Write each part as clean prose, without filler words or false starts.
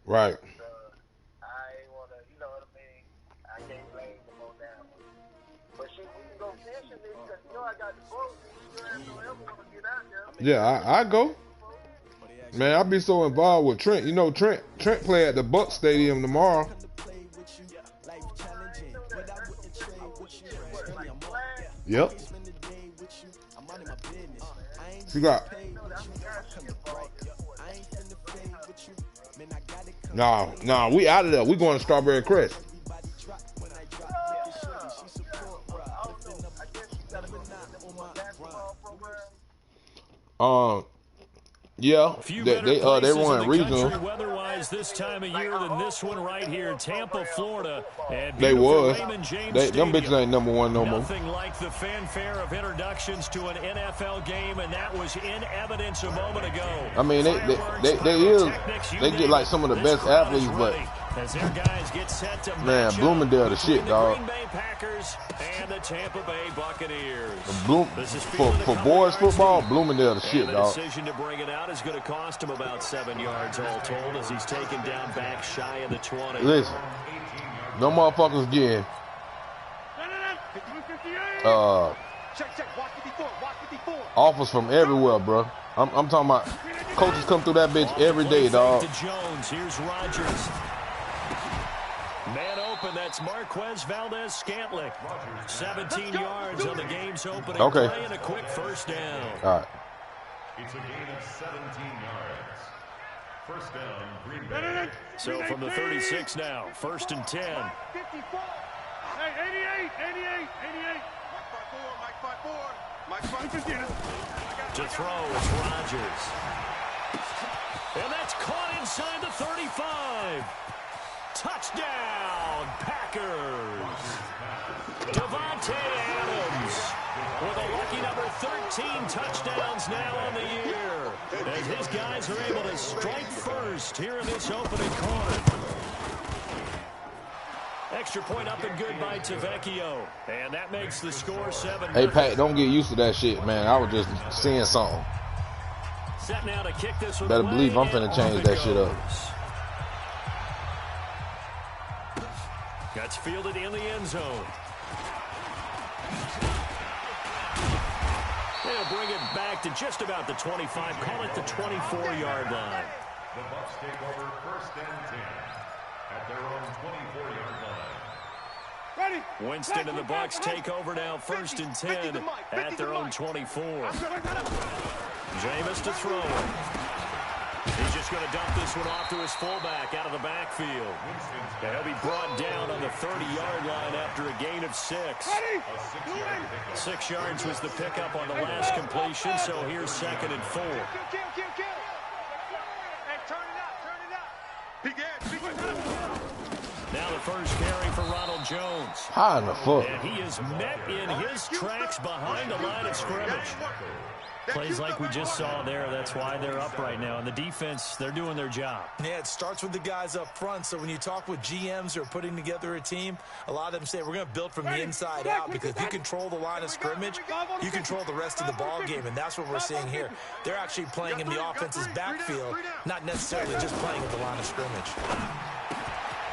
Right. So I ain't wanna, you know what I mean? I can't blame them on that one. But shit, we can go fishing this because you know I got the boat. And you sure as don't ever wanna get out there. Yeah, I go. Man, I be so involved with Trent. You know, Trent play at the Buck Stadium tomorrow. I ain't know that. I wouldn't shit. What, like flag? Yep. She got. I ain't know that. I forgot she involved in sports. Nah, we out of there. We going to Strawberry Crest. I don't know. I guess you gotta go to them for a basketball program. Um, yeah, Few they better they places run in the regional. country weather-wise this time of year than this one right here in Tampa, Florida. And They beautiful was. Raymond James Them bitches Stadium. ain't #1 no more. Nothing like the fanfare of introductions to an NFL game, and that was in evidence a moment ago. I mean, they get like some of the best athletes, but as their guys get set to man, match Bloomingdale the between shit, the dog. Green Bay Packers and the Tampa Bay Buccaneers. For boys football, Bloomingdale the shit, and the dog. decision to bring it out is going to cost him about 7 yards all told as he's taken down back shy of the 20. Listen, no motherfuckers getting offers from everywhere, bro. I'm talking about coaches come through that bitch every day, dog. To Jones. Here's Rodgers. Man open, that's Marquez Valdez-Scantling. 17 yards on the game's opening Okay. play and a quick first down. All right. It's a gain of 17 yards. First down, Green Bay. So from the 36 now, 1st and 10. 54. Hey, 88. Mike 54. To throw, it's Rodgers. And that's caught inside the 35. Touchdown, Packers. Devontae Adams with a lucky number 13 touchdowns now on the year. As his guys are able to strike first here in this opening quarter. Extra point up and good by Tavecchio. And that makes the score 7. Hey, Pat, don't get used to that shit, man. I was just seeing something. Set now to kick this one Better away, believe I'm finna and change off it that shit up. goes. That's fielded in the end zone. They'll bring it back to just about the 25. Call it the 24-yard line. The Bucs take over 1st and 10 at their own 24-yard line. Winston and the Bucs take over now 1st and 10 at their own 24. Jameis to throw it. He's just going to dump this one off to his fullback out of the backfield. And he'll be brought down on the 30-yard line after a gain of 6. 6 yards was the pickup on the last completion, so here's 2nd and 4. Now the first carry for Ronald Jones. High in the foot. And he is met in his tracks behind the line of scrimmage. Plays like we just saw there. That's why they're up right now. And the defense, they're doing their job. Yeah, it starts with the guys up front. So when you talk with GMs who are putting together a team, a lot of them say we're going to build from the inside out because if you control the line of scrimmage, you control the rest of the ball game. And that's what we're seeing here. They're actually playing in the offense's backfield, not necessarily just playing at the line of scrimmage.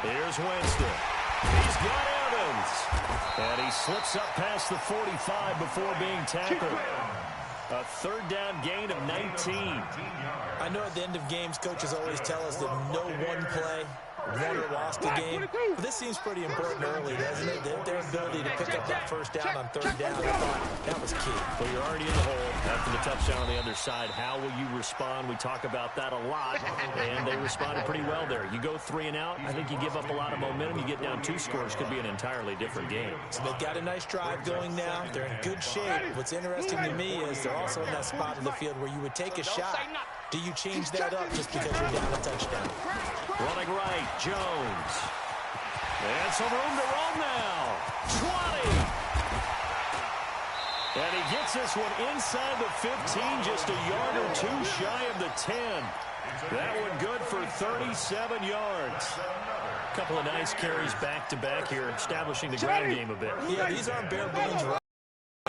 Here's Winston. He's got Evans. And he slips up past the 45 before being tackled. A 3rd down gain of 19. I know at the end of games, coaches always tell us that no one play won or lost the game. But this seems pretty important early, doesn't it? Their ability to pick up that first down on 3rd down, I thought that was key. Well, you're already in the hole after the touchdown on the other side. How will you respond? We talk about that a lot, and they responded pretty well there. You go 3 and out, I think you give up a lot of momentum. You get down 2 scores, could be an entirely different game. So they've got a nice drive going now. They're in good shape. What's interesting to me is they're also in that spot of the field where you would take a shot. Do you change that up just because you're down a touchdown? Running right, Jones. And some room to run now. 20. And he gets this one inside the 15, just a yard or 2 shy of the 10. That one good for 37 yards. A couple of nice carries back-to-back here, establishing the ground game a bit. Yeah, these aren't bare bones runs.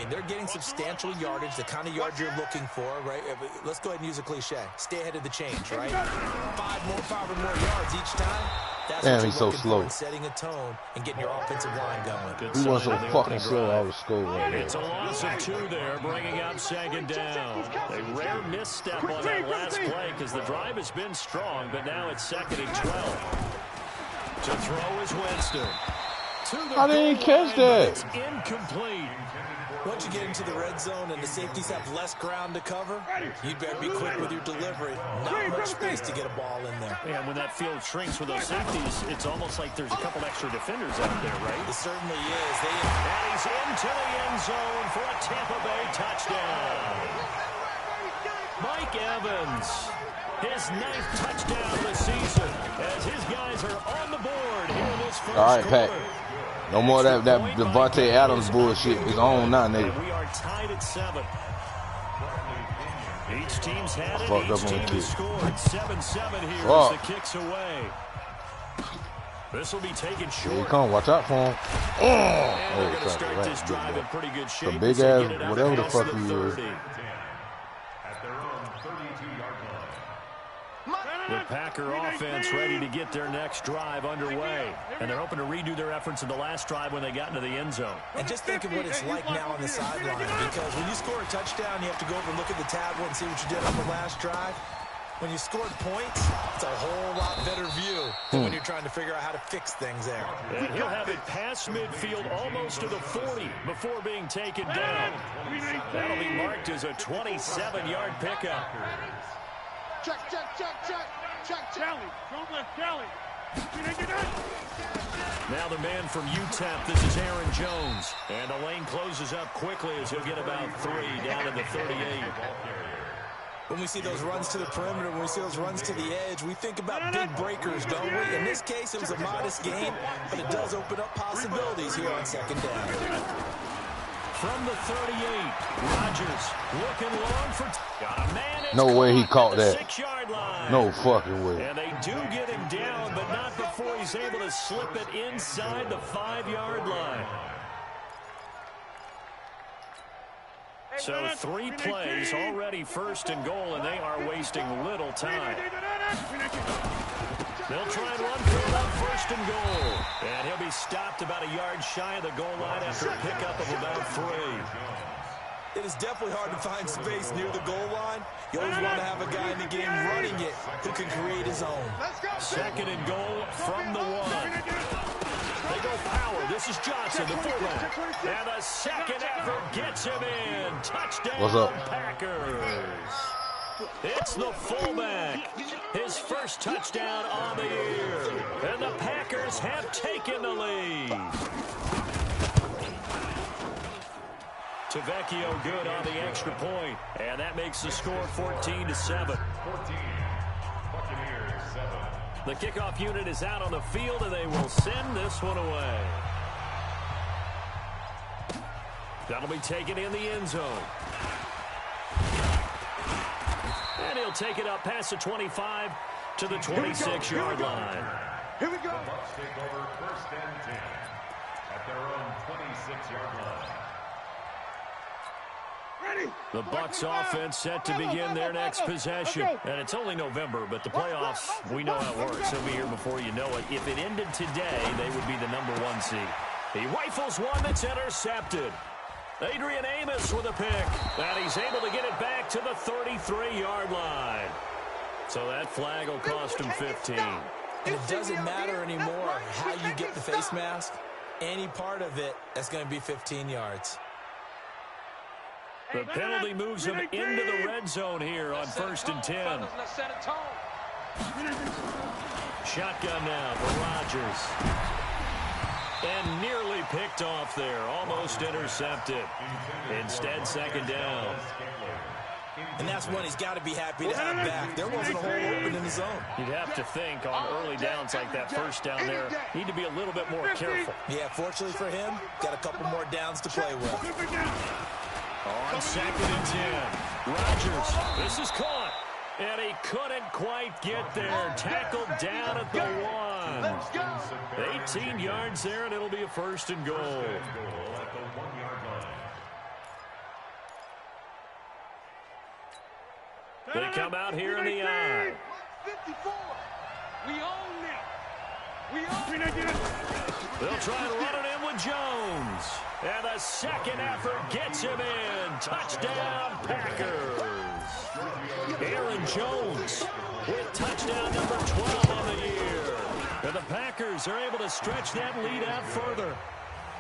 mean, they're getting substantial yardage, the kind of yard you're looking for, right? Let's go ahead and use a cliche. Stay ahead of the change, right? 5 or more yards each time. That's Damn, what he's you're so looking slow. for in setting a tone and getting your offensive line going. Good He was so sign of the fucking opening slow. I drive. was scored right there. It's a loss of 2 there, bringing up 2nd down. A rare misstep on that last play because the drive has been strong, but now it's 2nd and 12. To throw is Winston. I didn't catch that. It's incomplete. Once you get into the red zone and the safeties have less ground to cover, you'd better be quick with your delivery. Not much space to get a ball in there. And when that field shrinks with those safeties, it's almost like there's a couple extra defenders out there, right? It certainly is. And he's into the end zone for a Tampa Bay touchdown. Mike Evans, his 9th touchdown of the season, as his guys are on the board here in this first All right, Pat. quarter. No more of that Devontae Adams bullshit. It's on now, nigga. And we are tied at 7. Each team's had it. Fucked up Each on team the has kick. scored. 7-7 here Fuck. as the kick's away. This will be taken short. Here he come. Watch out for him. And they're going to Oh, start right, this big drive boy. in pretty good shape. The big So ass, get it out whatever the past fuck the he is. 30. At their own 32-yard line. The Packer offense ready to get their next drive underway. And they're hoping to redo their efforts in the last drive when they got into the end zone. And just think of what it's like now on the sideline, because when you score a touchdown, you have to go over and look at the tablet and see what you did on the last drive. When you scored points, it's a whole lot better view than when you're trying to figure out how to fix things there. And he'll have it past midfield almost to the 40 before being taken down. That'll be marked as a 27-yard pickup. Check. Charlie. Don't left Charlie. Now the man from UTEP, this is Aaron Jones. And the lane closes up quickly as he'll get about 3 down to the 38. When we see those runs to the perimeter, when we see those runs to the edge, we think about big breakers, don't we? In this case, it was a modest gain, but it does open up possibilities here on 2nd down. From the 38, Rodgers looking long for... Got a man. No way he caught that. 6-yard line. No fucking way. And they do get him down, but not before he's able to slip it inside the 5-yard line. So 3 plays, already 1st and goal, and they are wasting little time. They'll try and run for it on 1st and goal. And he'll be stopped about a yard shy of the goal line after a pickup of about 3. It is definitely hard to find space near the goal line. You always want to have a guy in the game running it who can create his own. 2nd and goal from the 1. They go power. This is Johnson, the fullback. And the second effort gets him in. Touchdown, What's up? Packers. It's the fullback. His first touchdown on the year. And the Packers have taken the lead. Tavecchio good on the extra point. And that makes the score 14-7. 14. Buccaneers 7. The kickoff unit is out on the field, and they will send this one away. That'll be taken in the end zone. And he'll take it up past the 25 to the 26-yard line. Here we go. The Bucs take over 1st and 10 at their own 26-yard line. The Bucs offense set to begin their next possession. And it's only November, but the playoffs, we know how it works. They'll be here before you know it. If it ended today, they would be the #1 seed. He rifles one that's intercepted. Adrian Amos with a pick. And he's able to get it back to the 33-yard line. So that flag will cost him 15. And it doesn't matter anymore how you get the face mask. Any part of it, that's going to be 15 yards. The penalty moves him into the red zone here on 1st and 10. Shotgun now for Rodgers. And nearly picked off there. Almost intercepted. Instead, 2nd down. And that's one he's got to be happy to have back. There wasn't a hole open in the zone. You'd have to think on early downs like that 1st down there, need to be a little bit more careful. Yeah, fortunately for him, got a couple more downs to play with. On 2nd and 10, Rodgers, this is caught, and he couldn't quite get there. Tackled down at the 1. 18 yards there, and it'll be a 1st and goal. At the 1-yard line. They come out here in the I. 54. We own them. We own them. They'll try and run it in with Jones. And the second effort gets him in. Touchdown, Packers. Aaron Jones with touchdown number 12 on the year. And the Packers are able to stretch that lead out further.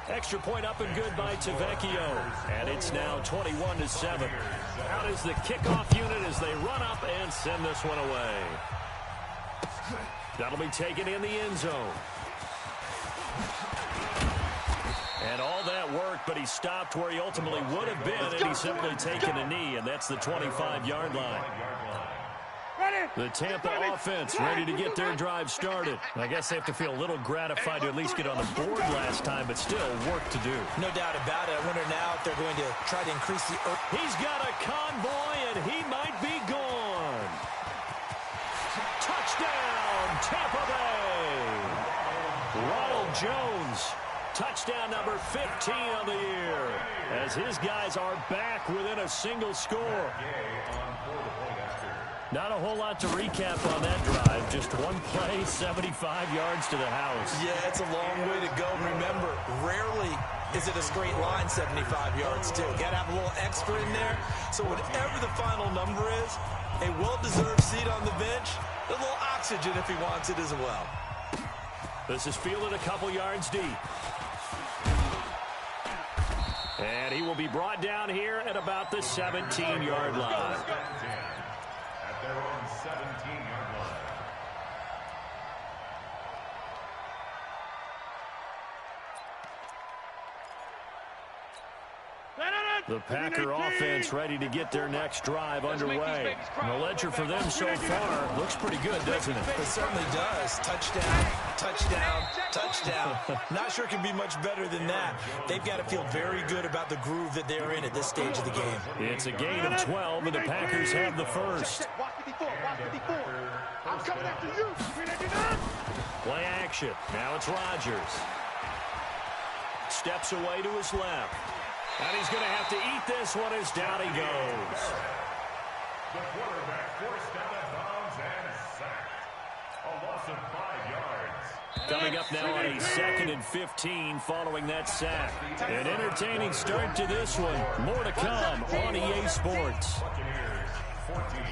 Extra point up and good by Tavecchio. And it's now 21-7. Out is the kickoff unit as they run up and send this one away. That'll be taken in the end zone. And all that work, but he stopped where he ultimately would have been, and he's simply taken a knee, and that's the 25-yard line. The Tampa offense ready to get their drive started. I guess they have to feel a little gratified to at least get on the board last time, but still work to do. No doubt about it. I wonder now if they're going to try to increase the... He's got a convoy, and he might be gone. Touchdown, Tampa Bay. Ronald Jones, touchdown number 15 on the year, as his guys are back within a single score. Not a whole lot to recap on that drive. Just one play, 75 yards to the house. Yeah, it's a long way to go. Remember, rarely is it a straight line 75 yards, too. Got to have a little extra in there. So whatever the final number is, a well-deserved seat on the bench, a little oxygen if he wants it as well. This is fielded a couple yards deep. And he will be brought down here at about the 17-yard line. At their own 17-yard line. The Packer offense ready to get their next drive underway. And the ledger for them so far looks pretty good, doesn't it? It certainly does. Touchdown, touchdown, touchdown. Not sure it can be much better than that. They've got to feel very good about the groove that they're in at this stage of the game. It's a gain of 12, and the Packers have the first. Watch 54, watch 54. I'm coming after you. Play action. Now it's Rodgers. Steps away to his left. And he's going to have to eat this one as down he goes. The quarterback forced out of bounds and sacked. A loss of 5 yards. Coming up now on a 2nd and 15 following that sack. An entertaining start to this one. More to come on EA Sports. Buccaneers 14.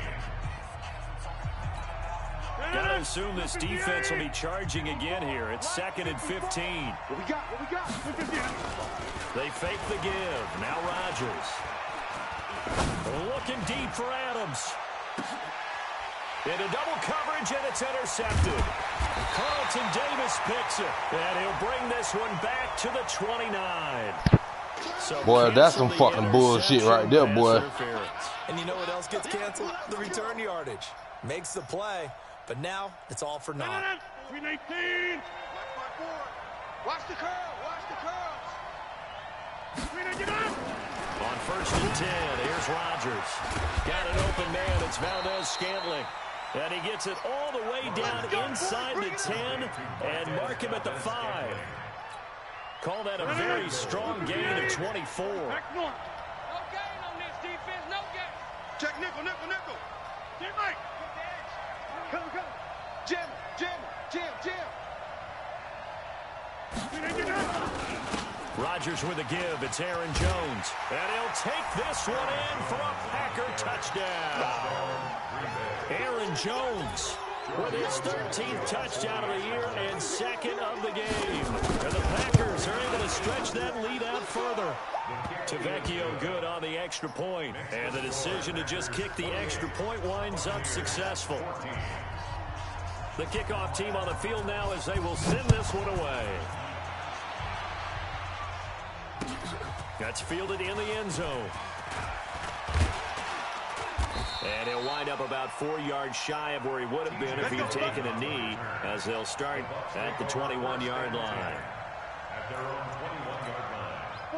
Gotta assume this defense will be charging again here. It's 2nd and 15. What we got? What we got? They fake the give. Now Rodgers. Looking deep for Adams. Into double coverage, and it's intercepted. Carlton Davis picks it. And he'll bring this one back to the 29. So Boy, that's some fucking bullshit right there, boy. And you know what else gets canceled? The return yardage. Makes the play, but now it's all for naught. 319. Watch the curl. Watch the curls. On 1st and 10, here's Rodgers. Got an open man. It's Valdez-Scantling. And he gets it all the way down inside the 10 and mark him at the 5. Call that a very strong gain of 24. No gain on this defense. No gain. Check nickel, nickel, nickel. Jim, Mike. Come. Jim. Rodgers with a give. It's Aaron Jones. And he'll take this one in for a Packer touchdown. Aaron Jones with his 13th touchdown of the year and 2nd of the game. And the Packers are able to stretch that lead out further. Tavecchio good on the extra point. And the decision to just kick the extra point winds up successful. The kickoff team on the field now as they will send this one away. That's fielded in the end zone. And he'll wind up about 4 yards shy of where he would have been if he'd taken a knee, as they'll start at the 21-yard line. At their own 21-yard line.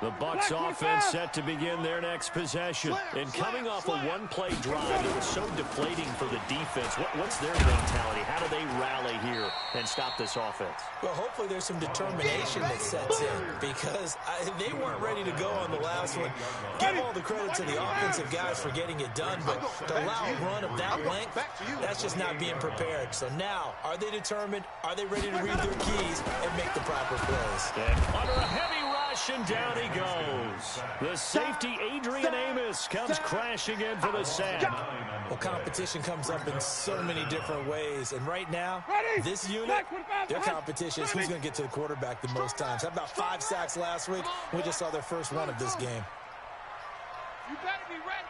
The Bucs offense set to begin their next possession. And coming off a one-play drive, it was so deflating for the defense. What's their mentality? How do they rally here and stop this offense? Well, hopefully there's some determination that sets in because they weren't ready to go on the last one. Give all the credit to the offensive guys for getting it done, but to allow a run of that length, that's just not being prepared. So now, are they determined? Are they ready to read their keys and make the proper plays? And under a heavy rush, and down he goes. The safety, Adrian Amos, comes crashing in for the sack. Well, competition comes up in so many different ways. And right now, this unit, their competition is who's going to get to the quarterback the most times. How about 5 sacks last week? We just saw their first one of this game. You better be ready.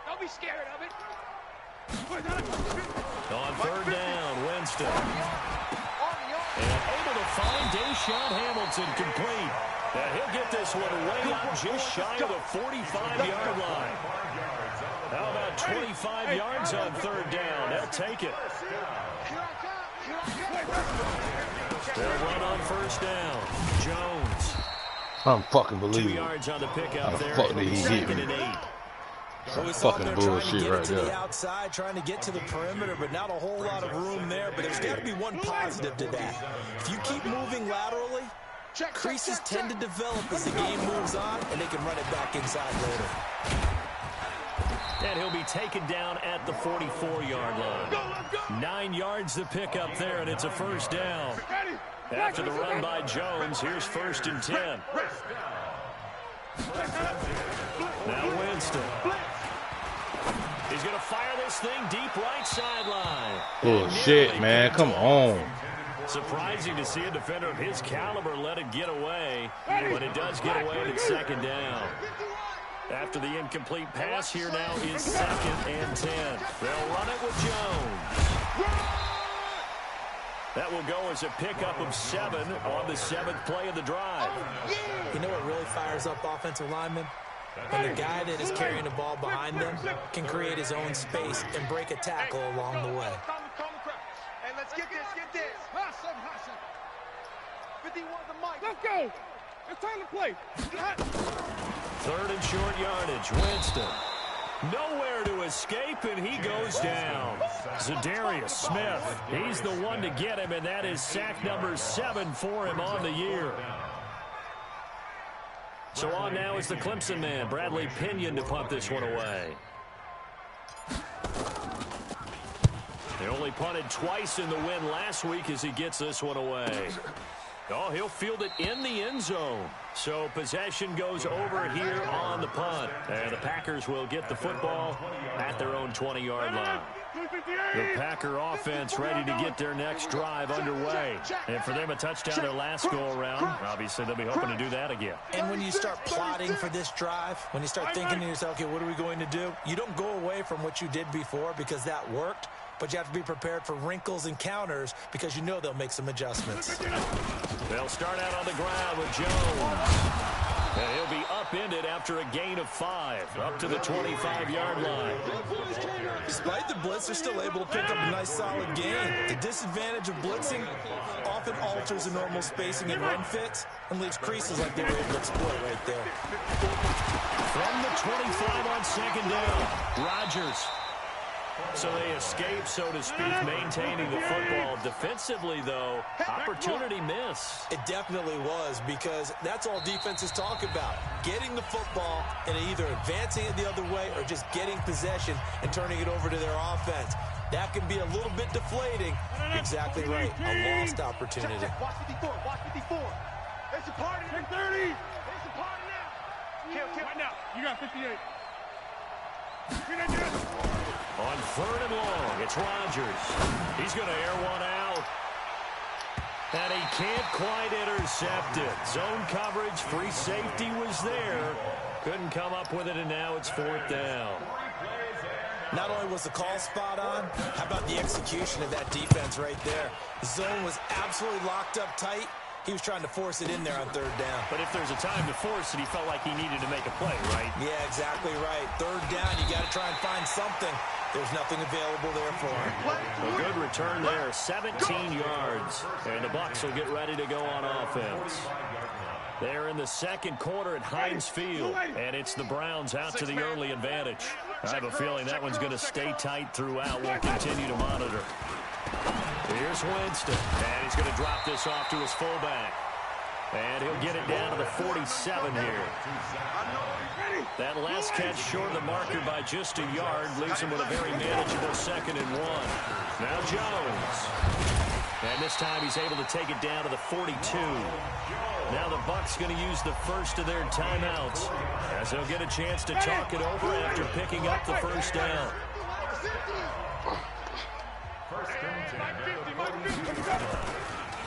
Don't be scared of it. On third down, Winston. And able to find Deshaun Hamilton complete. And he'll get this one way up just shy of the 45-yard line. How about 25 yards on third down? They'll take it. They'll run on first down. Jones. I'm fucking 2 believing. yards on the pickup How the there. fuck did he hit Second me? and 8. So we saw Fucking them trying to bullshit get right it to there. the outside, trying to get to the perimeter, but not a whole lot of room there. But there's got to be one positive to that. If you keep moving laterally, creases tend to develop as the game moves on, and they can run it back inside later. And he'll be taken down at the 44-yard line. 9 yards to pick up there, and it's a first down. After the run by Jones, here's first and 10. Now Winston. He's going to fire this thing deep right sideline. Bullshit, man. Come on. Surprising to see a defender of his caliber let it get away, but it does get away and it's second down. After the incomplete pass, here now is second and 10. They'll run it with Jones. That will go as a pickup of 7 on the 7th play of the drive. You know what really fires up offensive linemen? When the guy that is carrying the ball behind them can create his own space and break a tackle along the way. Hey, let's get this, get this. Hassan. 51 the mic. Let's go. It's time to play. Third and short yardage. Winston. Nowhere to escape, and he goes down. Zadarius Smith. He's the one to get him, and that is sack number 7 for him on the year. So on now is the Clemson man, Bradley Pinion, to punt this one away. They only punted twice in the win last week as he gets this one away. Oh, he'll field it in the end zone. So possession goes over here on the punt. And the Packers will get the football at their own 20-yard line. The Packer offense ready to get their next drive underway. And for them, a touchdown their last go-around. Obviously, they'll be hoping to do that again. And when you start plotting for this drive, when you start thinking to yourself, okay, what are we going to do? You don't go away from what you did before because that worked. But you have to be prepared for wrinkles and counters because you know they'll make some adjustments. They'll start out on the ground with Jones. And he'll be upended after a gain of 5, up to the 25-yard line. Despite the blitz, they're still able to pick up a nice, solid gain. The disadvantage of blitzing often alters the normal spacing and run fits and leaves creases like they were able to exploit right there. From the 25 on second down, Rodgers. So they escape, so to speak, maintaining the football. Defensively, though, opportunity miss. It definitely was because that's all defenses talk about. Getting the football and either advancing it the other way or just getting possession and turning it over to their offense. That can be a little bit deflating. Exactly right. A lost opportunity. Watch 54. Watch 54. There's a party. 30. There's a party now. Kill. Right now. You got 58. On third and long, it's Rodgers. He's going to air one out. And he can't quite intercept it. Zone coverage, free safety was there. Couldn't come up with it, and now it's fourth down. Not only was the call spot on, how about the execution of that defense right there? The zone was absolutely locked up tight. He was trying to force it in there on third down. But if there's a time to force it, he felt like he needed to make a play, right? Yeah, exactly right. Third down, you got to try and find something. There's nothing available there for him. A good return there, 17 yards. And the Bucs will get ready to go on offense. They're in the second quarter at Heinz Field, and it's the Browns out to the early advantage. I have a feeling that one's going to stay tight throughout. We'll continue to monitor. Here's Winston, and he's going to drop this off to his fullback. And he'll get it down to the 47 here. That last catch short of the marker by just a yard leaves him with a very manageable 2nd and 1. Now Jones. And this time he's able to take it down to the 42. Now the Bucs going to use the first of their timeouts as they'll get a chance to talk it over after picking up the first down.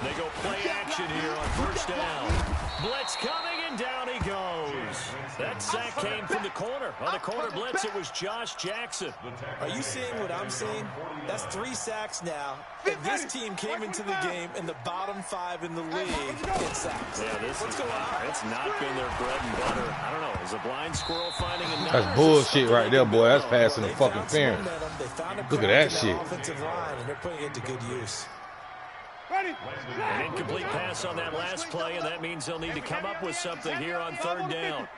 They go play action here on first down. Blitz coming, and down he goes. That sack came from the corner. On the corner blitz, it was Josh Jackson. Are you seeing what I'm seeing? That's 3 sacks now. And this team came into the game in the bottom 5 in the league in sacks. Yeah, What's going on? It's not been their bread and butter. I don't know. Is a blind squirrel finding a nut? That's bullshit right there, boy. That's passing the fucking fairness. Look at that shit. Offensive line, and they're putting it to good use. An incomplete pass on that last play, and that means they'll need to come up with something here on 3rd down.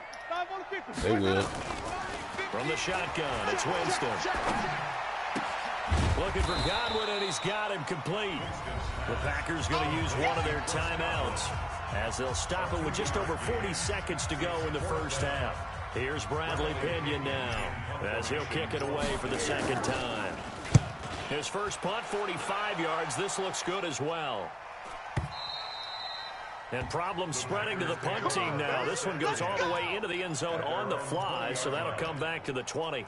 They will. From the shotgun, it's Winston. Looking for Godwin, and he's got him complete. The Packers going to use one of their timeouts as they'll stop it with just over 40 seconds to go in the first half. Here's Bradley Pinion now as he'll kick it away for the 2nd time. His first punt, 45 yards. This looks good as well. And problems spreading to the punt team now. This one goes all the way into the end zone on the fly, so that'll come back to the 20.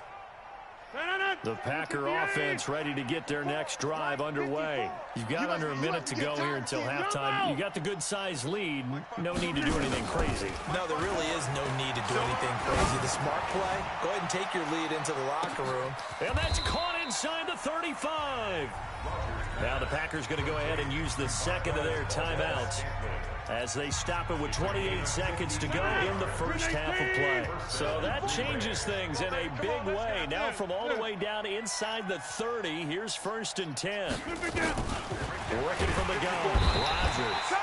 The Packer offense ready to get their next drive underway. You've got under a minute to go here until halftime. You got the good-sized lead. No need to do anything crazy. No, there really is no need to do anything crazy. The smart play, go ahead and take your lead into the locker room. And that's caught inside the 35. Now the Packers going to go ahead and use the 2nd of their timeouts as they stop it with 28 seconds to go in the first half of play. So that changes things in a big way. Now from all the way down inside the 30, here's 1st and 10. Working from the gun, Rodgers.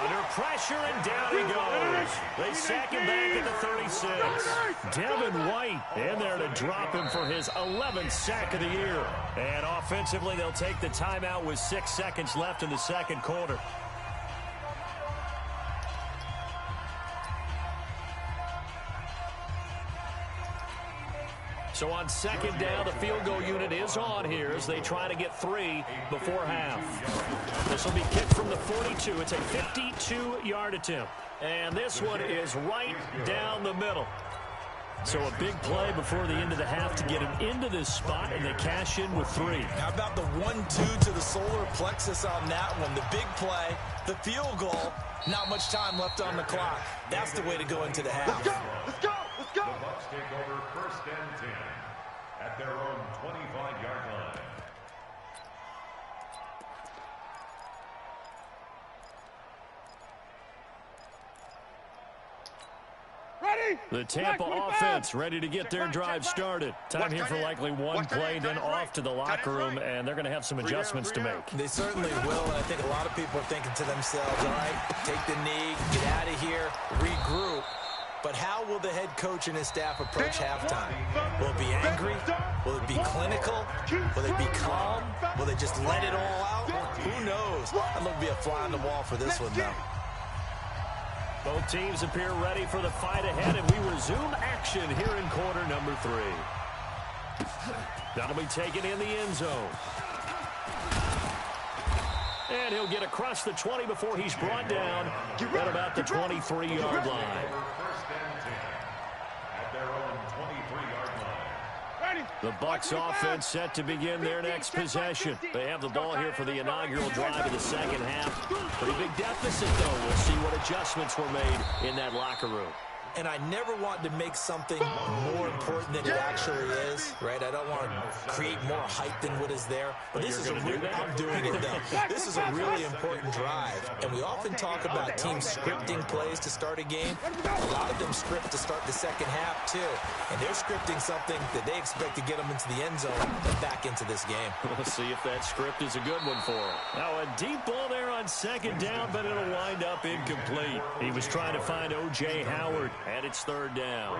Under pressure, and down he goes. They sack him back at the 36. Devin White in there to drop him for his 11th sack of the year. And offensively, they'll take the timeout with 6 seconds left in the 2nd quarter. So on 2nd down, the field goal unit is on here as they try to get 3 before half. This will be kicked from the 42. It's a 52-yard attempt. And this one is right down the middle. So a big play before the end of the half to get him into this spot, and they cash in with 3. How about the 1-2 to the solar plexus on that one? The big play, the field goal, not much time left on the clock. That's the way to go into the half. Let's go! Let's go! Let's go! The Bucs take over 1st and 10 at their own 25-yard line. The Tampa offense ready to get their drive started. Time here for likely one play, then off to the locker room, and they're going to have some adjustments to make. They certainly will, and I think a lot of people are thinking to themselves, all right, take the knee, get out of here, regroup. But how will the head coach and his staff approach halftime? Will it be angry? Will it be clinical? Will it be calm? Will they just let it all out? Who knows? I'd love to be a fly on the wall for this one, though. Both teams appear ready for the fight ahead, and we resume action here in quarter number 3. That'll be taken in the end zone. And he'll get across the 20 before he's brought down at about the 23-yard line. The Bucs offense set to begin their next possession. They have the ball here for the inaugural drive of the 2nd half. Pretty big deficit, though. We'll see what adjustments were made in that locker room. And I never want to make something more important than it actually is, right? I don't want to create more hype than what is there. But this is a really, I'm doing it though. This is a really important drive. And we often talk about teams scripting plays to start a game. A lot of them script to start the 2nd half too. And they're scripting something that they expect to get them into the end zone and back into this game. We'll see if that script is a good one for them. Now a deep ball there on on second down, but it'll wind up incomplete. He was trying to find O.J. Howard, and it's third down.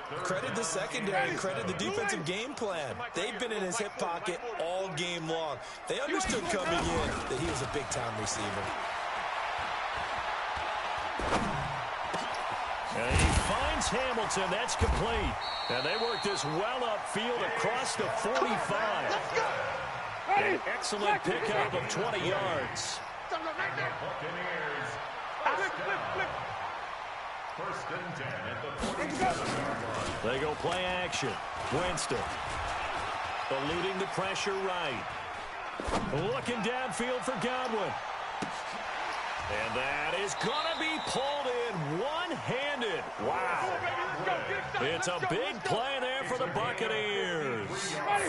Credit the secondary, credit the defensive game plan. They've been in his hip pocket all game long. They understood coming in that he was a big-time receiver. And he finds Hamilton. That's complete. And they work this well upfield across the 45. An excellent pickup of 20 yards. First and 10 at the 47-yard line. They go play action. Winston eluding the pressure right. Looking downfield for Godwin. And that is going to be pulled in one-handed. Wow. It's a big play there for the Buccaneers.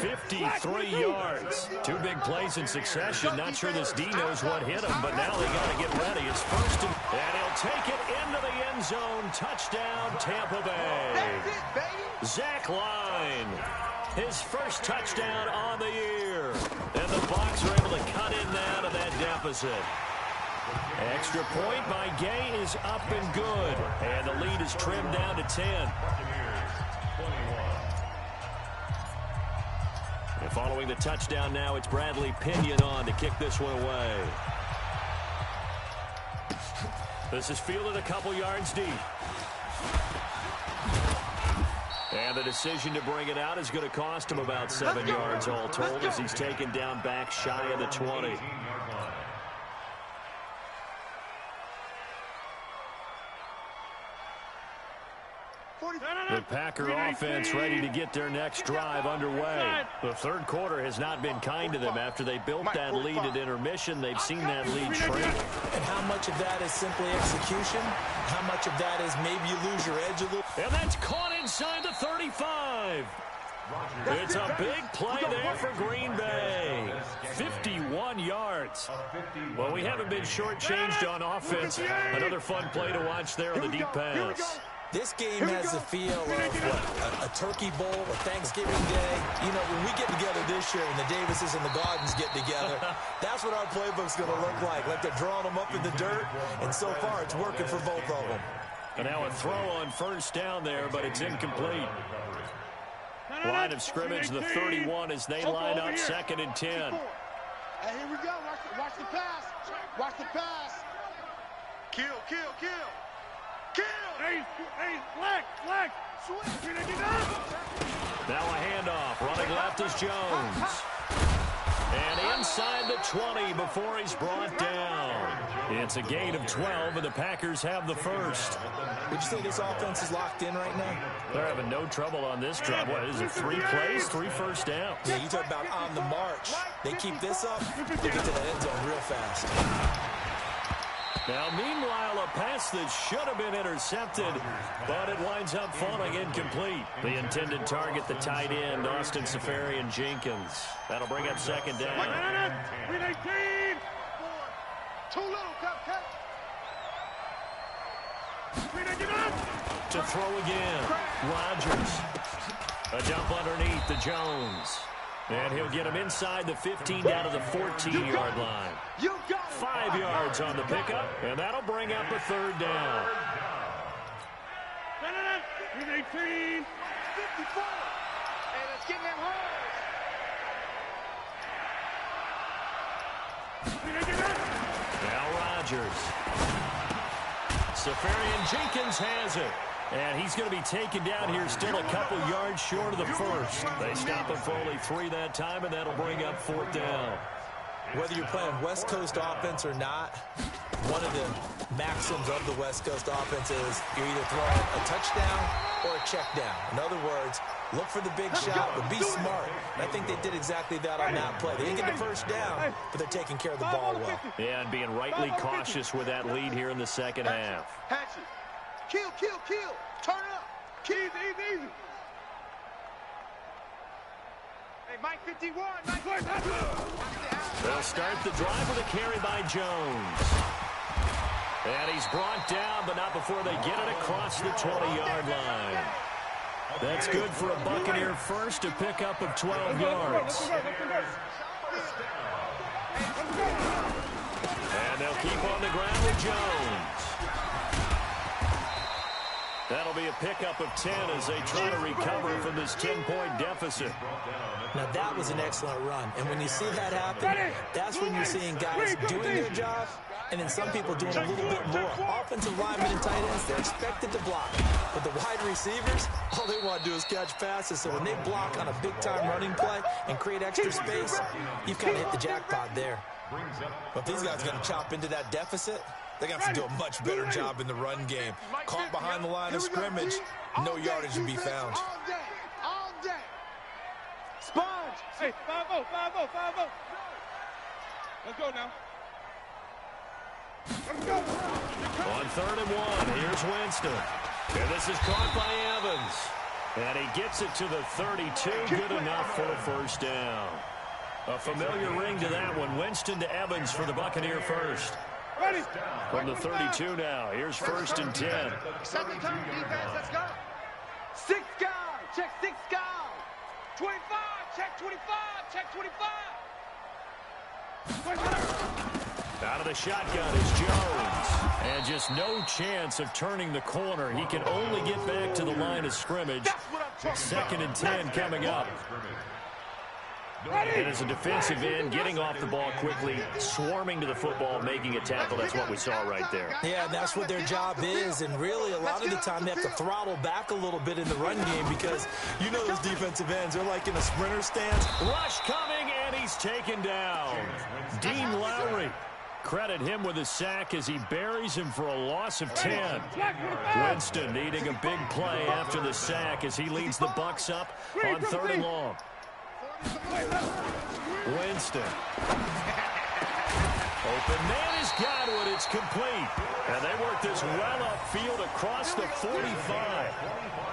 53 yards. Two big plays in succession. Not sure this D knows what hit him, but now they got to get ready. It's first and he'll take it into the end zone. Touchdown, Tampa Bay. Zach Line. His first touchdown on the year. And the Bucs are able to cut in now to that deficit. Extra point by Gay is up and good. And the lead is trimmed down to 10. And following the touchdown now, it's Bradley Pinion on to kick this one away. This is fielded a couple yards deep. And the decision to bring it out is going to cost him about 7 yards all told as he's taken down back shy of the 20. The Packer offense ready to get their next drive underway. The third quarter has not been kind to them. After they built that lead at intermission, they've seen that lead shrink. And how much of that is simply execution? How much of that is maybe you lose your edge a little? And that's caught inside the 35. It's a big play there for Green Bay. 51 yards. Well, we haven't been shortchanged on offense. Another fun play to watch there on the deep pass. This game has the feel of a turkey bowl, a Thanksgiving day. You know, when we get together this year and the Davises and the Gardens get together, that's what our playbook's going to look like. Like they're drawing them up in the dirt, and so far it's working for both of them. And now a throw on first down there, but it's incomplete. Line of scrimmage, the 31 as they line up second and 10. Hey, here we go. Watch the pass. Watch the pass. Kill. Hey, flag. Switch. Now a handoff. Running left is Jones. And inside the 20 before he's brought down. It's a gain of 12, and the Packers have the first. Would you say this offense is locked in right now? They're having no trouble on this drive. What is it, 3 plays, 3 first downs? Yeah, you talk about on the march. They keep this up, they get to the end zone real fast. Now, meanwhile, a pass that should have been intercepted, but it winds up falling incomplete. The intended target, the tight end, Austin Safarian-Jenkins. That'll bring up second down. 18. Too little, cut. To throw again, Rodgers. A jump underneath to Jones. And he'll get him inside the 15 down to the 14-yard line. 5 yards on the pickup, and that'll bring up a third down. 18. 54. And let's get them home. Now Rodgers. Safarian-Jenkins has it. And he's going to be taken down here still a couple yards short of the first. They stop him for only 3 that time, and that'll bring up fourth down. Whether you're playing West Coast offense or not, one of the maxims of the West Coast offense is you're either throwing a touchdown or a check down. In other words, look for the big shot, but be smart. And I think they did exactly that on that play. They didn't get the first down, but they're taking care of the ball well. Yeah, and being rightly cautious with that lead here in the second half. Hatch it. Kill. Turn up. Easy. Hey, Mike 51. They'll start the drive with a carry by Jones. And he's brought down, but not before they get it across the 20-yard line. That's good for a Buccaneer first, a pickup of 12 yards. And And they'll keep on the ground with Jones. That'll be a pickup of 10 as they try to recover from this 10-point deficit. Now, that was an excellent run. And when you see that happen, that's when you're seeing guys doing their job and then some people doing a little bit more. Offensive linemen and tight ends, they're expected to block. But the wide receivers, all they want to do is catch passes. So when they block on a big-time running play and create extra space, you've kind of hit the jackpot there. But these guys are going to chop into that deficit. They're going to have to do a much better job in the run game. Caught behind the line of scrimmage, no yardage to be found. All day. Sponge. Hey, 5-0, 5-0, 5-0. Let's go now. Let's go. On 3rd and 1, here's Winston. And this is caught by Evans. And he gets it to the 32, good enough for a first down. A familiar ring to that one. Winston to Evans for the Buccaneer first. Ready. From the 32 now, here's 1st and 10. Second turn, defense, let's go. 6 guys, check 6 guys. 25, check 25, check 25. Out of the shotgun is Jones. And just no chance of turning the corner. He can only get back to the line of scrimmage. 2nd and 10 coming up. And as a defensive end, getting off the ball quickly, swarming to the football, making a tackle. That's what we saw right there. Yeah, that's what their job is. And really, a lot of the time, they have to throttle back a little bit in the run game because you know those defensive ends, they're like in a sprinter stance. Rush coming, and he's taken down. Dean Lowry. Credit him with a sack as he buries him for a loss of 10. Winston needing a big play after the sack as he leads the Bucs up on 3rd and long. Winston. Open man is Godwin. It's complete. And they work this well upfield across the 45.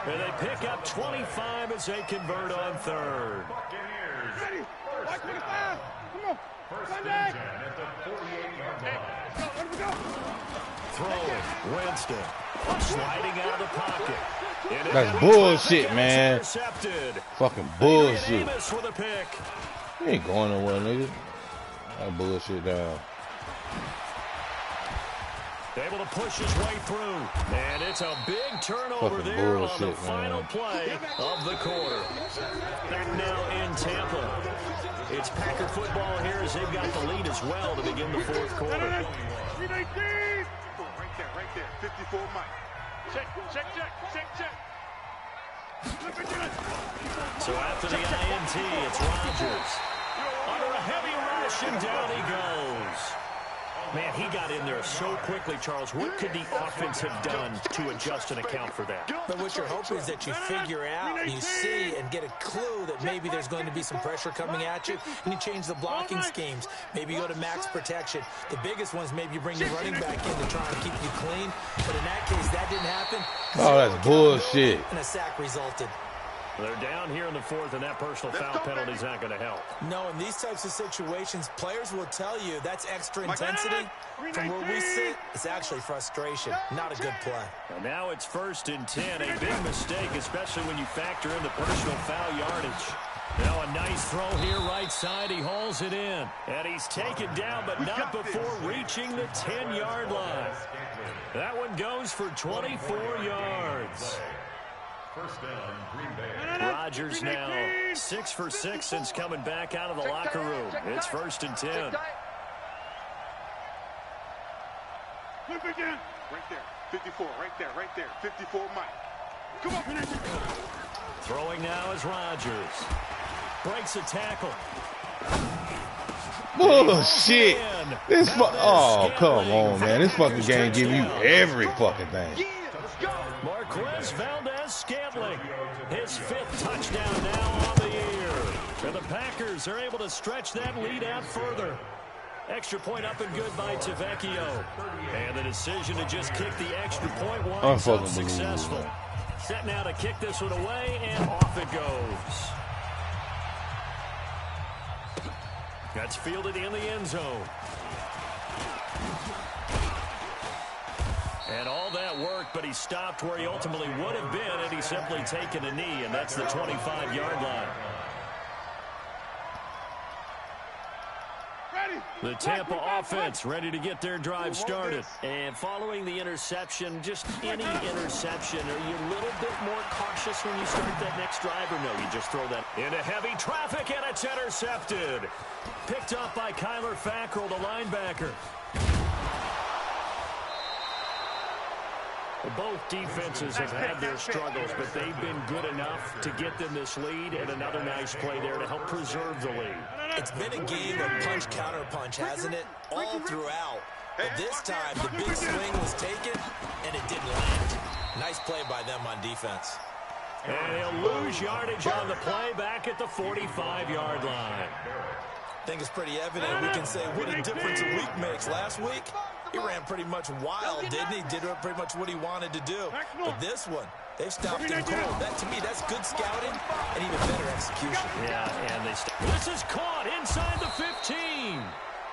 And they pick up 25 as they convert on 3rd. Ready. 25. Come on. Sunday. Throwing. Winston. Sliding out of the pocket. That's bullshit, man. Fucking bullshit. With a pick. He ain't going nowhere, nigga. That bullshit down. Able to push his way through. And it's a big turnover Fucking there bullshit, on the final play of the quarter. Back now in Tampa. It's Packer football here as they've got the lead as well to begin the 4th quarter. Right there. 54 Mike. Check. So after the INT, it's Rodgers. Under a heavy rush, and down he goes. Man, he got in there so quickly, Charles. What could the offense have done to adjust and account for that? But what you're hoping is that you figure out and you see and get a clue that maybe there's going to be some pressure coming at you, and you change the blocking schemes. Maybe you go to max protection. The biggest ones, maybe you bring your running back in to try and keep you clean. But in that case, that didn't happen. Oh, that's bullshit. And a sack resulted. They're down here in the 4th, and that personal foul penalty is not going to help. No, in these types of situations, players will tell you that's extra intensity. From where we sit, it's actually frustration, not a good play. And now it's 1st and 10, a big mistake, especially when you factor in the personal foul yardage. Now a nice throw here right side. He hauls it in. And he's taken down, but not before reaching the 10-yard line. That one goes for 24 yards. First down, Green Bay. Rodgers now 6 for 6 since coming back out of the locker room. It's 1st and 10. Right there. 54. Right there. 54 Mike. Come on. Throwing now is Rodgers. Breaks a tackle. Bullshit. Oh, come on, man. This fucking game give you every fucking thing. Marquez Valdez-Scantling, his 5th touchdown now on the year. And the Packers are able to stretch that lead out further. Extra point up and good by Tavecchio. And the decision to just kick the extra point was unsuccessful. Set now to kick this one away, and off it goes. That's fielded in the end zone. And all that worked, but he stopped where he ultimately would have been had he simply taken a knee, and that's the 25-yard line. Ready. The Tampa offense ready to get their drive started. And following the interception, just any interception, are you a little bit more cautious when you start that next drive, or no, you just throw that into heavy traffic, and it's intercepted. Picked up by Kyler Fackrell, the linebacker. Both defenses have had their struggles, but they've been good enough to get them this lead, and another nice play there to help preserve the lead. It's been a game of punch-counter-punch, hasn't it? All throughout. But this time, the big swing was taken, and it didn't land. Nice play by them on defense. And he'll lose yardage on the play back at the 45-yard line. I think it's pretty evident. We can say what a difference a week makes. Last week, he ran pretty much wild, didn't he? Did pretty much what he wanted to do. But this one, they've stopped him cold. That, to me, that's good scouting and even better execution. Yeah, and this is caught inside the 15.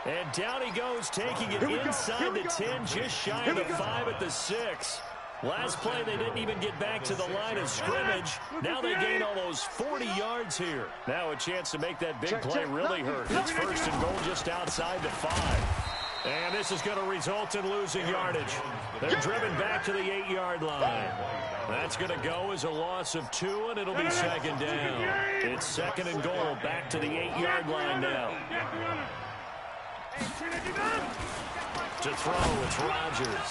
And down he goes, taking it inside the 10, just shy of the 5 at the 6. Last play, they didn't even get back to the line of scrimmage. Now they gain almost 40 yards here. Now a chance to make that big play really hurt. It's first and goal just outside the 5. And this is going to result in losing yardage. They're driven back to the 8-yard line. That's going to go as a loss of 2, and it'll be second down. It's second and goal back to the 8-yard line now. To throw, it's Rodgers.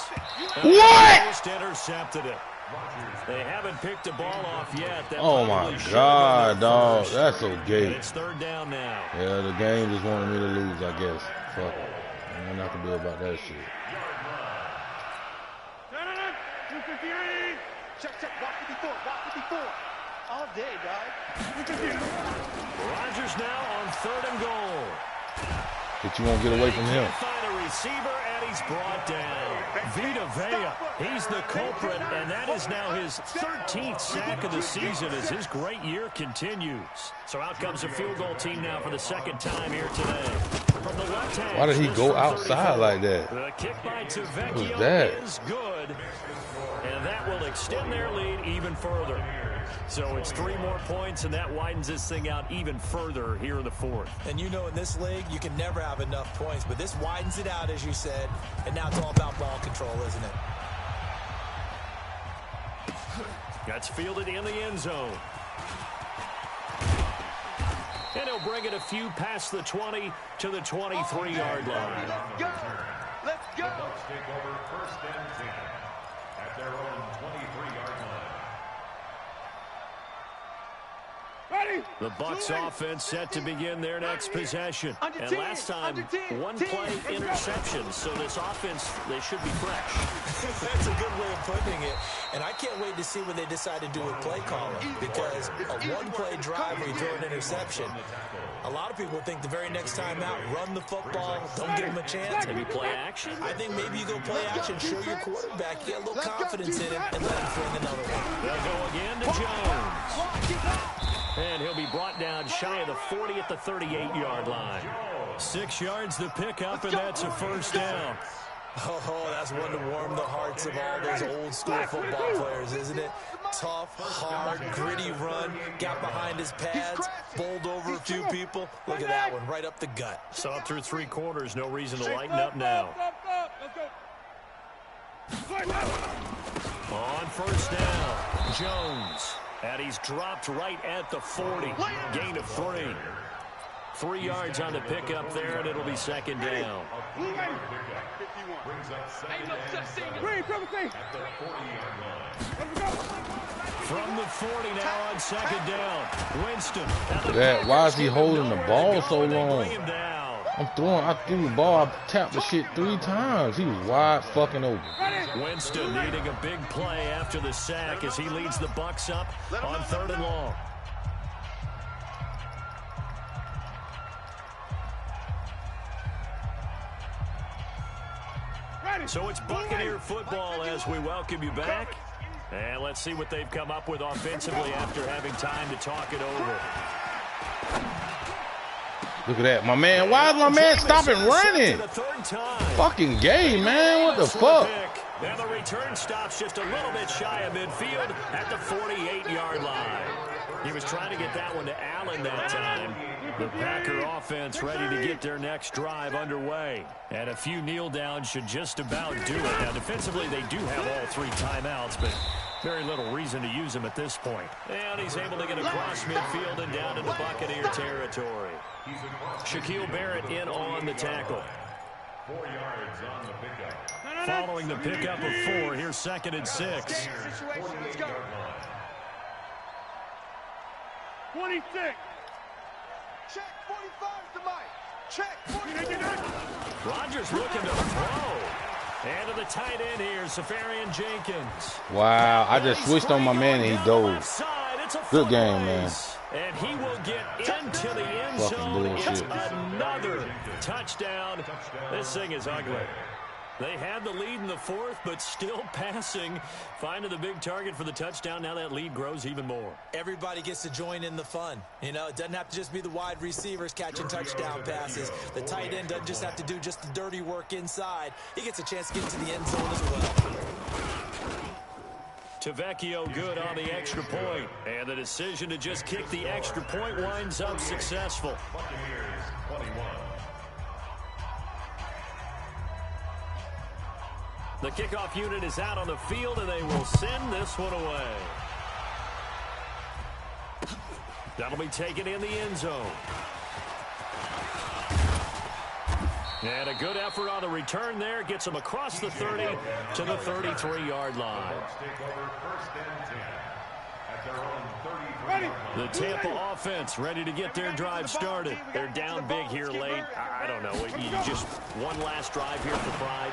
What? Just intercepted it. They haven't picked the ball off yet. That oh my God, dog. That's so gay. It's third down now. Yeah, the game just wanted me to lose, I guess. Fuck it. Ain't nothing to do about that shit. Check, block 54. All day, dog. Rodgers now on third and goal. But you won't get away from him. Find a receiver, and he's brought down. Vita Vea, he's the culprit, and that is now his 13th sack of the season as his great year continues. So out comes a field goal team now for the second time here today. From the left hand, why did he go outside like that? The kick by What was that? is good, and that will extend their lead even further. So it's 3 more points, and that widens this thing out even further here in the 4th. And you know, in this league, you can never have enough points, but this widens it out, as you said, and now it's all about ball control, isn't it? That's fielded in the end zone. And he'll bring it a few past the 20 to the 23-yard line. Let's go. Bucks take over first and 10 at their own 23-yard line. The Bucks offense set to begin their next possession. And last time, 1 play interception. So this offense, they should be fresh. That's a good way of putting it. And I can't wait to see what they decide to do with play calling. Because a 1-play drive where you throw an interception, a lot of people think the very next time out, run the football, don't give them a chance. Maybe play action? I think maybe you go play action, show your quarterback, get a little confidence in him, and let him fling another one. They'll go again to Jones. And he'll be brought down shy of the 40 at the 38-yard line. 6 yards the pickup, and that's a first down. Oh, that's one to warm the hearts of all those old-school football players, isn't it? Tough, hard, gritty run, got behind his pads, bowled over a few people. Look at that one, right up the gut. Saw through 3 quarters, no reason to lighten up now. On first down, Jones. And he's dropped right at the 40. Gain of 3. 3 yards on the pickup there, and it'll be second down. From the 40 now on second down. Winston. Why is he holding the ball so long? I threw the ball, I tapped the shit 3 times. He was wide fucking open. Winston needing a big play after the sack as he leads the Bucks up on third and long. So it's Buccaneer football as we welcome you back. And let's see what they've come up with offensively after having time to talk it over. Look at that, my man. Why is my man stopping running? Fucking gay, man. What the fuck? And the return stops just a little bit shy of midfield at the 48-yard line. He was trying to get that one to Allen that time. The Packer offense ready to get their next drive underway. And a few kneel downs should just about do it. Now, defensively, they do have all 3 timeouts, but very little reason to use them at this point. And he's able to get across midfield and down into Buccaneer territory. Shaquille Barrett in on the tackle. 4 yards on the pickup. Following the pickup of 4, here's 2nd and 6. 26. Check 45 to Mike. Check 45. Rodgers looking to throw. And to the tight end here, Safarian Jenkins. Wow, I just switched on my man and he dove. Good game, man. And he will get into the end zone. It's another touchdown. This thing is ugly. They had the lead in the 4th, but still passing. Finding the big target for the touchdown. Now that lead grows even more. Everybody gets to join in the fun. You know, it doesn't have to just be the wide receivers catching touchdown passes. The tight end doesn't just have to do just the dirty work inside. He gets a chance to get to the end zone as well. Tavecchio good on the extra point. And the decision to just kick the extra point winds up successful. Buccaneers 21. The kickoff unit is out on the field, and they will send this one away. That'll be taken in the end zone. And a good effort on the return there. Gets them across the 30 to the 33-yard line. The Tampa offense ready to get their drive started. They're down big here late. I don't know. You just one last drive here for pride.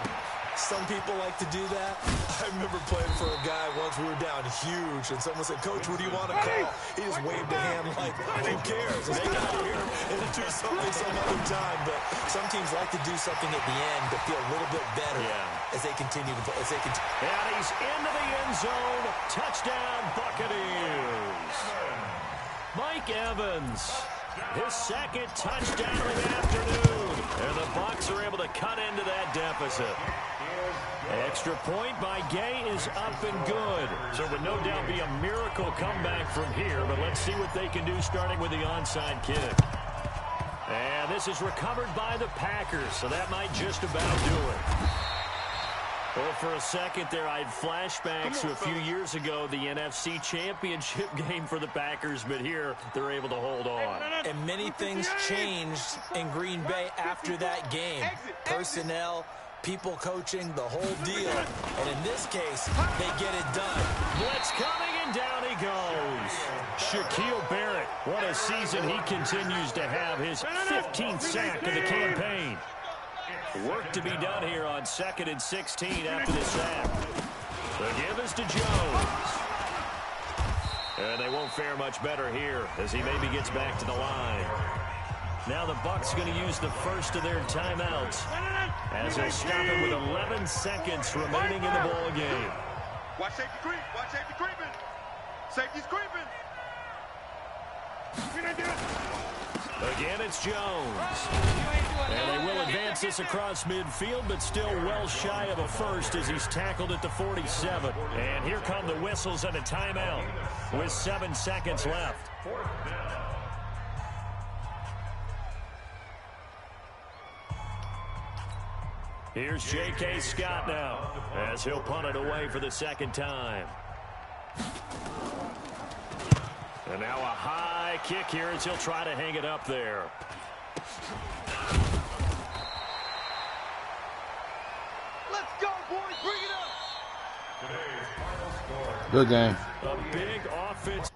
Some people like to do that. I remember playing for a guy once. We were down huge, and someone said, "Coach, what do you want to call?" He just waved a hand like, "Who cares? Let's get out of here and do something some other time." But some teams like to do something at the end to feel a little bit better as they continue to play. And he's into the end zone. Touchdown, Buccaneers. Mike Evans, his 2nd touchdown of the afternoon. And the Bucs are able to cut into that deficit. Extra point by Gay is up and good. So it would no doubt be a miracle comeback from here, but let's see what they can do starting with the onside kick. And this is recovered by the Packers, so that might just about do it. Well, for a second there, I had flashbacks to a few years ago, the NFC Championship game for the Packers, but here they're able to hold on. And many things changed in Green Bay after that game. Personnel, people coaching, the whole deal. And in this case, they get it done. Blitz coming, and down he goes. Shaquille Barrett, what a season he continues to have. His 15th sack of the campaign. Work to be done here on 2nd and 16 after the sack. The give is to Jones. And they won't fare much better here as he maybe gets back to the line. Now the Bucs going to use the first of their timeouts as they'll stop it with 11 seconds remaining in the ball game. Watch safety creep. Watch safety creeping. Safety's creeping. Again, it's Jones. And they will advance this across midfield, but still well shy of a first as he's tackled at the 47. And here come the whistles and a timeout with 7 seconds left. Here's J.K. Scott now as he'll punt it away for the 2nd time. And now a high kick here as he'll try to hang it up there. Let's go, boys. Bring it up. Today's final score. Good game. A big offense.